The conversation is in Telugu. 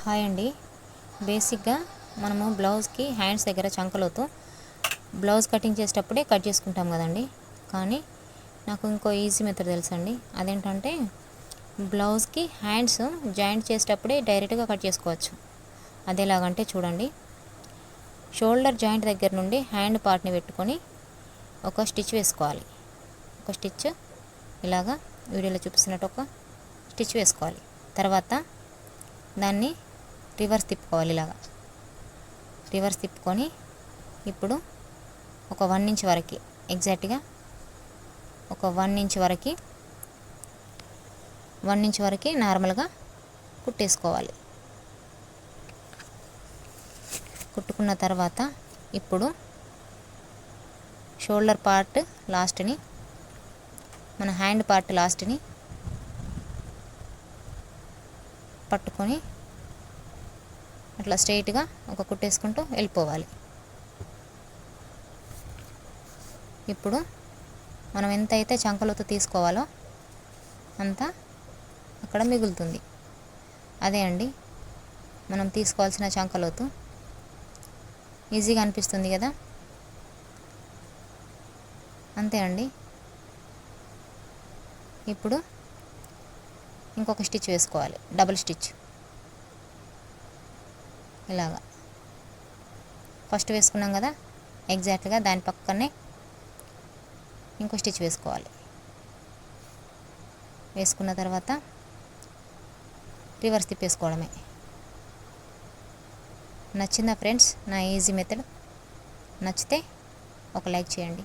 హాయ్ అండి. బేసిక్గా మనము బ్లౌజ్కి హ్యాండ్స్ దగ్గర చంకలోతో బ్లౌజ్ కటింగ్ చేసేటప్పుడే కట్ చేసుకుంటాం కదండి. కానీ నాకు ఇంకో ఈజీ మెథడ్ తెలుసండి. అదేంటంటే బ్లౌజ్కి హ్యాండ్స్ జాయింట్ చేసేటప్పుడే డైరెక్ట్గా కట్ చేసుకోవచ్చు. అదేలాగంటే చూడండి, షోల్డర్ జాయింట్ దగ్గర నుండి హ్యాండ్ పార్ట్ని పెట్టుకొని ఒక స్టిచ్ వేసుకోవాలి. ఒక స్టిచ్ ఇలాగా వీడియోలో చూపిస్తున్నట్టు ఒక స్టిచ్ వేసుకోవాలి. తర్వాత దాన్ని రివర్స్ తిప్పుకోవాలి. ఇలాగా రివర్స్ తిప్పుకొని ఇప్పుడు ఒక 1 ఇంచ్ వరకు, ఎగ్జాక్ట్గా ఒక 1 ఇంచ్ వరకు నార్మల్గా కుట్టేసుకోవాలి. కుట్టుకున్న తర్వాత ఇప్పుడు షోల్డర్ పార్ట్ లాస్ట్ని, మన హ్యాండ్ పార్ట్ లాస్ట్ని పట్టుకొని అట్లా స్ట్రైట్గా ఒక కుట్టేసుకుంటూ వెళ్ళిపోవాలి. ఇప్పుడు మనం ఎంతైతే చంకలోతు తీసుకోవాలో అంత అక్కడ మిగులుతుంది. అదే అండి మనం తీసుకోవాల్సిన చంకలోతు. ఈజీగా అనిపిస్తుంది కదా. అంతే అండి. ఇప్పుడు ఇంకొక స్టిచ్ వేసుకోవాలి, డబుల్ స్టిచ్. ఇలాగా ఫస్ట్ వేసుకున్నాం కదా, ఎగ్జాక్ట్గా దాని పక్కనే ఇంకో స్టిచ్ వేసుకోవాలి. వేసుకున్న తర్వాత రివర్స్ తిప్పేసుకోవడమే. నచ్చిందా ఫ్రెండ్స్ నా ఈజీ మెథడ్? నచ్చితే ఒక లైక్ చేయండి.